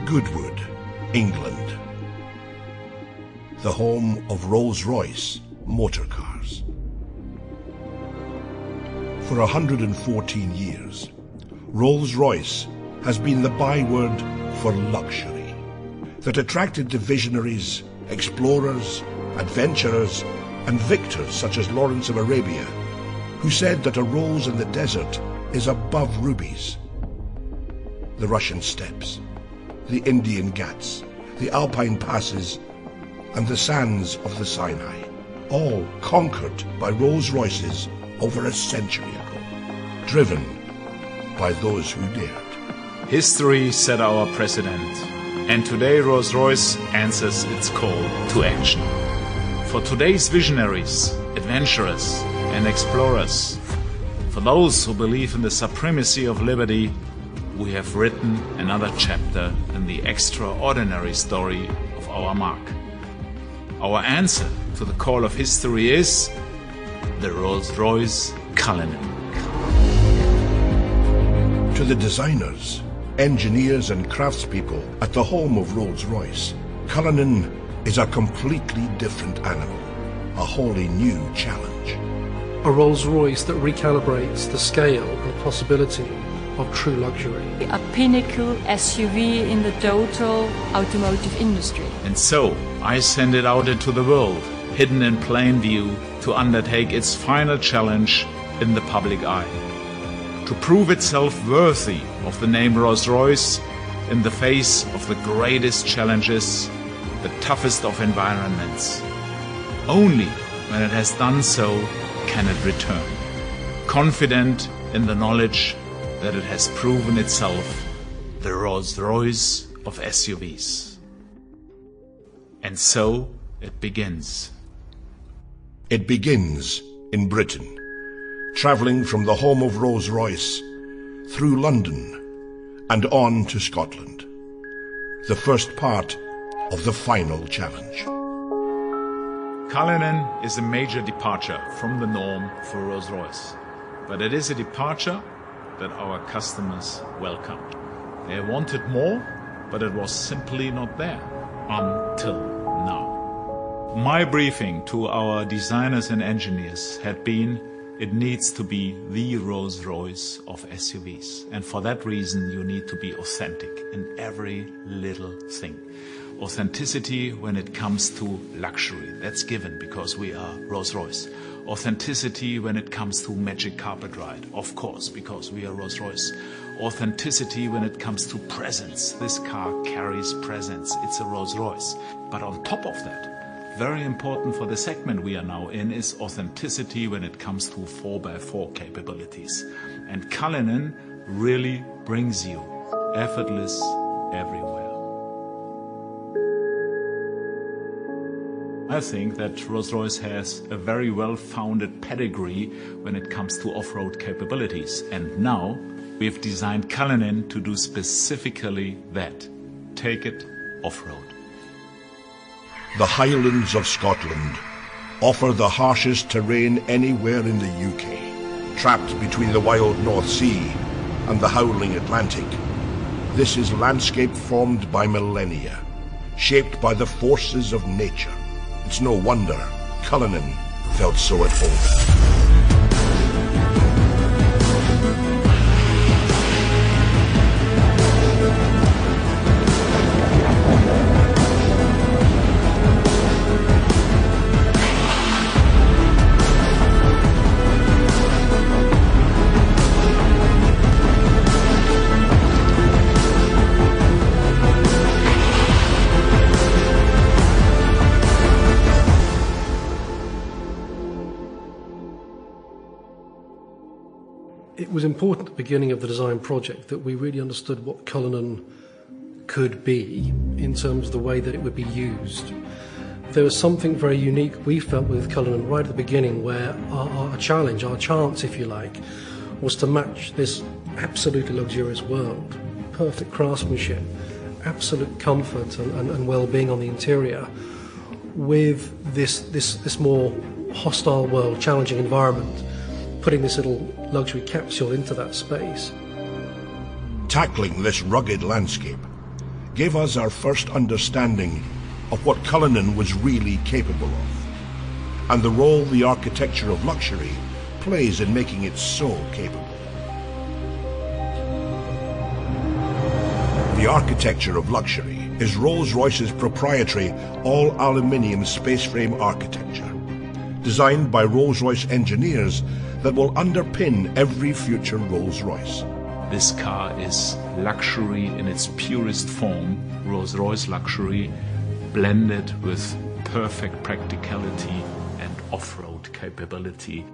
Goodwood, England, the home of Rolls-Royce motor cars. For 114 years, Rolls-Royce has been the byword for luxury that attracted the visionaries, explorers, adventurers, and victors such as Lawrence of Arabia, who said that a rose in the desert is above rubies. The Russian steppes, the Indian Ghats, the Alpine passes, and the sands of the Sinai, all conquered by Rolls-Royces over a century ago, driven by those who dared. History set our precedent, and today Rolls-Royce answers its call to action. For today's visionaries, adventurers, and explorers, for those who believe in the supremacy of liberty, we have written another chapter in the extraordinary story of our mark. Our answer to the call of history is the Rolls-Royce Cullinan. To the designers, engineers and craftspeople at the home of Rolls-Royce, Cullinan is a completely different animal, a wholly new challenge. A Rolls-Royce that recalibrates the scale and possibility of true luxury. A pinnacle SUV in the total automotive industry. And so I send it out into the world, hidden in plain view, to undertake its final challenge in the public eye. To prove itself worthy of the name Rolls-Royce in the face of the greatest challenges, the toughest of environments. Only when it has done so can it return, confident in the knowledge that it has proven itself the Rolls-Royce of SUVs. And so it begins. It begins in Britain, travelling from the home of Rolls-Royce through London and on to Scotland, the first part of the final challenge. Cullinan is a major departure from the norm for Rolls-Royce, but it is a departure that our customers welcomed. They wanted more, but it was simply not there until now. My briefing to our designers and engineers had been, it needs to be the Rolls-Royce of SUVs. And for that reason, you need to be authentic in every little thing. Authenticity when it comes to luxury, that's given because we are Rolls-Royce. Authenticity when it comes to magic carpet ride, of course, because we are Rolls-Royce. Authenticity when it comes to presence. This car carries presence, it's a Rolls-Royce. But on top of that, very important for the segment we are now in is authenticity when it comes to 4x4 capabilities. And Cullinan really brings you effortless everywhere. I think that Rolls-Royce has a very well-founded pedigree when it comes to off-road capabilities. And now we've designed Cullinan to do specifically that. Take it off-road. The Highlands of Scotland offer the harshest terrain anywhere in the UK. Trapped between the wild North Sea and the howling Atlantic, this is landscape formed by millennia, shaped by the forces of nature. It's no wonder Cullinan felt so at home. It was important at the beginning of the design project that we really understood what Cullinan could be in terms of the way that it would be used. There was something very unique we felt with Cullinan right at the beginning, where our challenge, our chance if you like, was to match this absolutely luxurious world. Perfect craftsmanship, absolute comfort and well-being on the interior with this more hostile world, challenging environment, putting this little luxury capsule into that space. Tackling this rugged landscape gave us our first understanding of what Cullinan was really capable of, and the role the architecture of luxury plays in making it so capable. The architecture of luxury is Rolls-Royce's proprietary all-aluminium space frame architecture, designed by Rolls-Royce engineers that will underpin every future Rolls-Royce. This car is luxury in its purest form, Rolls-Royce luxury, blended with perfect practicality and off-road capability.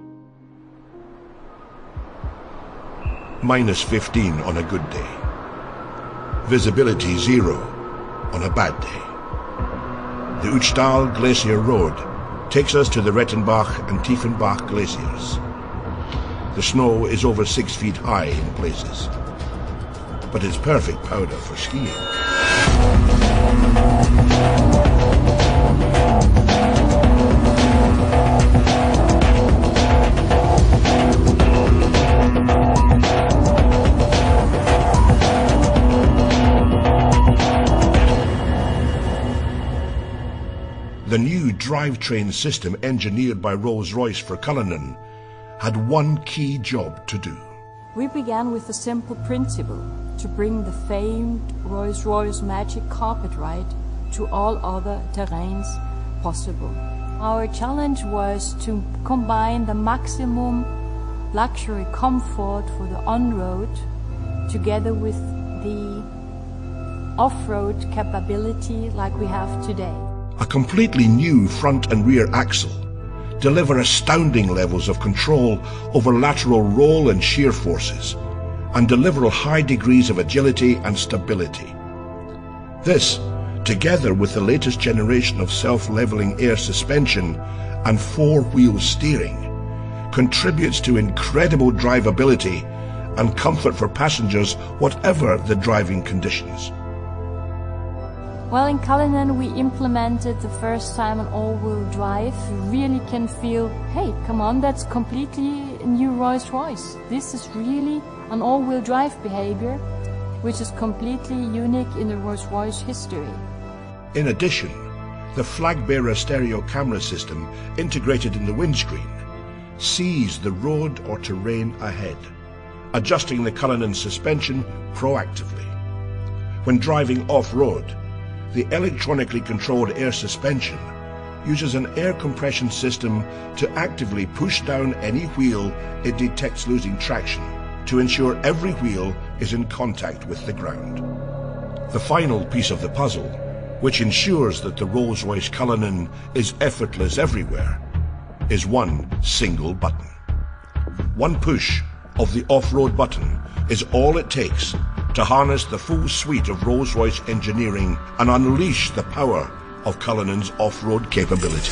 Minus 15 on a good day. Visibility 0 on a bad day. The Uchtal Glacier Road takes us to the Rettenbach and Tiefenbach glaciers. The snow is over 6 feet high in places, but it's perfect powder for skiing. The new drivetrain system engineered by Rolls-Royce for Cullinan had one key job to do. We began with a simple principle: to bring the famed Rolls-Royce Magic Carpet Ride to all other terrains possible. Our challenge was to combine the maximum luxury comfort for the on-road together with the off-road capability like we have today. A completely new front and rear axle deliver astounding levels of control over lateral roll and shear forces, and deliver high degrees of agility and stability. This, together with the latest generation of self-leveling air suspension and four-wheel steering, contributes to incredible drivability and comfort for passengers whatever the driving conditions. Well, in Cullinan we implemented the first time an all-wheel drive. You really can feel, hey, come on, that's completely a new Rolls-Royce. This is really an all-wheel drive behavior, which is completely unique in the Rolls-Royce history. In addition, the flag-bearer stereo camera system integrated in the windscreen sees the road or terrain ahead, adjusting the Cullinan suspension proactively. When driving off-road, the electronically controlled air suspension uses an air compression system to actively push down any wheel it detects losing traction to ensure every wheel is in contact with the ground. The final piece of the puzzle, which ensures that the Rolls-Royce Cullinan is effortless everywhere, is one single button. One push of the off-road button is all it takes to harness the full suite of Rolls-Royce engineering and unleash the power of Cullinan's off-road capability.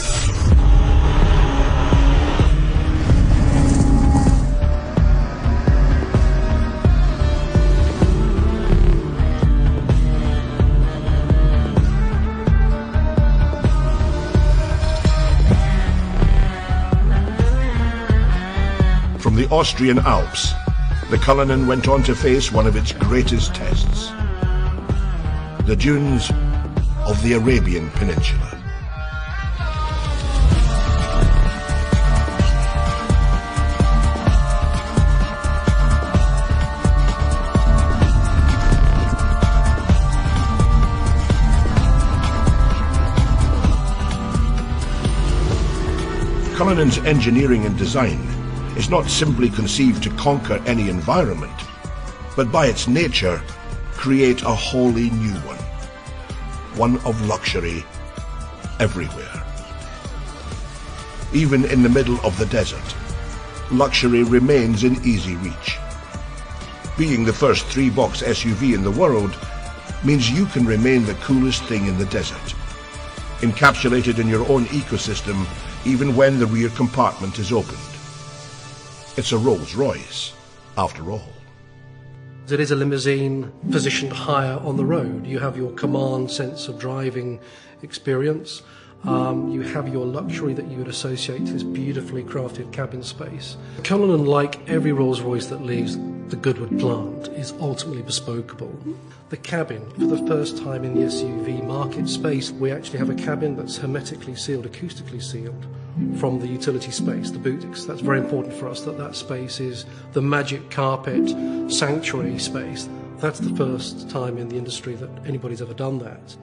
From the Austrian Alps, the Cullinan went on to face one of its greatest tests: the dunes of the Arabian Peninsula. Cullinan's engineering and design is not simply conceived to conquer any environment, but by its nature, create a wholly new one of luxury everywhere. Even in the middle of the desert, luxury remains in easy reach. Being the first three-box SUV in the world means you can remain the coolest thing in the desert, encapsulated in your own ecosystem even when the rear compartment is opened. It's a Rolls-Royce, after all. It is a limousine positioned higher on the road. You have your command sense of driving experience. You have your luxury that you would associate to this beautifully crafted cabin space. Cullinan, like every Rolls-Royce that leaves, the Goodwood plant is ultimately bespokeable. The cabin, for the first time in the SUV market space, we actually have a cabin that's hermetically sealed, acoustically sealed from the utility space, the boot. That's very important for us, that space is the magic carpet sanctuary space. That's the first time in the industry that anybody's ever done that.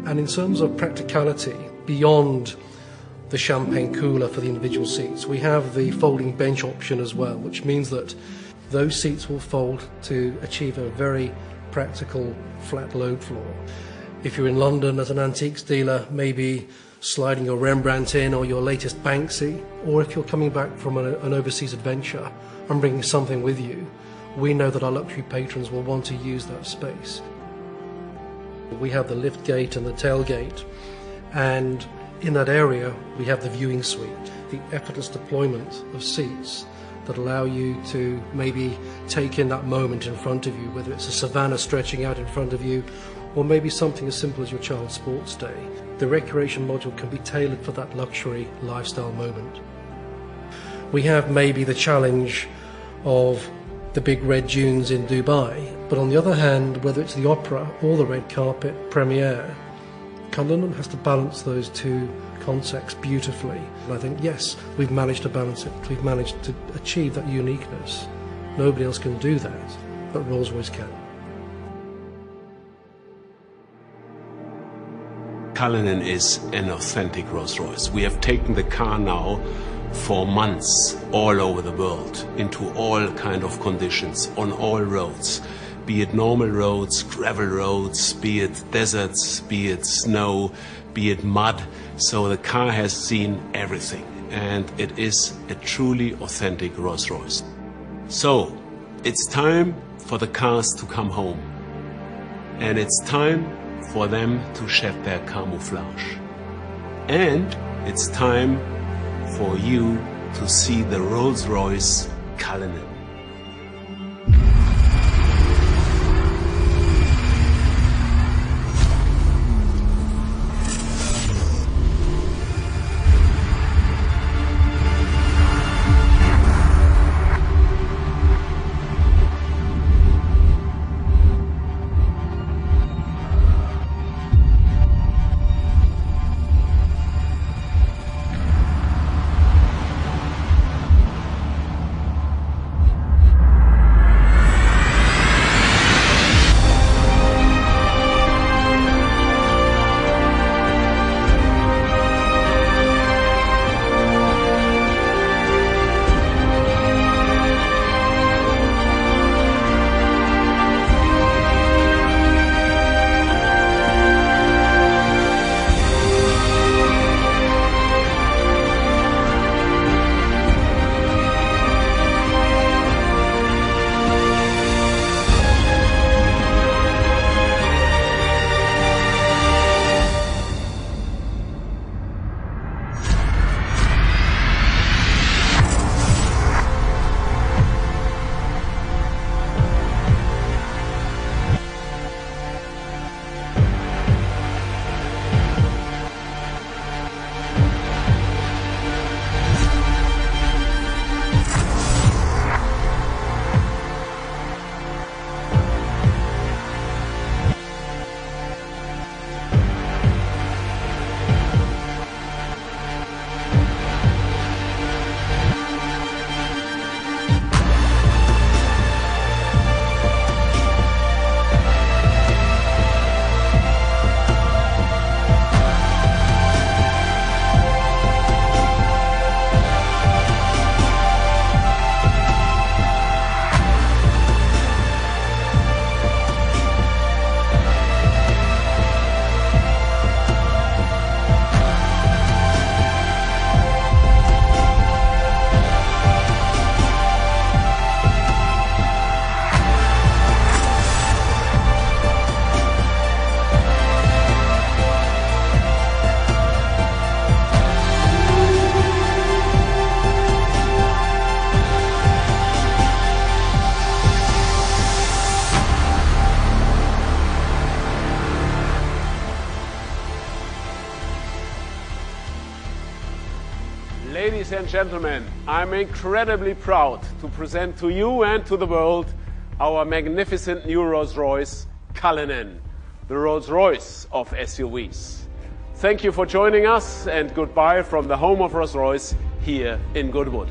And in terms of practicality, beyond the champagne cooler for the individual seats, we have the folding bench option as well, which means that those seats will fold to achieve a very practical flat load floor. If you're in London as an antiques dealer, maybe sliding your Rembrandt in or your latest Banksy, or if you're coming back from an overseas adventure and bringing something with you, we know that our luxury patrons will want to use that space. We have the lift gate and the tailgate, and in that area we have the viewing suite, the effortless deployment of seats that allow you to maybe take in that moment in front of you, whether it's a savannah stretching out in front of you or maybe something as simple as your child's sports day. The recreation module can be tailored for that luxury lifestyle moment. We have maybe the challenge of the big red dunes in Dubai, but on the other hand, whether it's the opera or the red carpet premiere, Cullinan has to balance those two concepts beautifully. And I think, yes, we've managed to balance it. We've managed to achieve that uniqueness. Nobody else can do that, but Rolls-Royce can. Cullinan is an authentic Rolls-Royce. We have taken the car now for months all over the world, into all kind of conditions, on all roads, be it normal roads, gravel roads, be it deserts, be it snow, be it mud. So the car has seen everything, and it is a truly authentic Rolls-Royce. So it's time for the cars to come home, and it's time for them to shed their camouflage, and it's time for you to see the Rolls-Royce Cullinan. and gentlemen, I'm incredibly proud to present to you and to the world our magnificent new Rolls-Royce Cullinan, the Rolls-Royce of SUVs. Thank you for joining us, and goodbye from the home of Rolls-Royce here in Goodwood.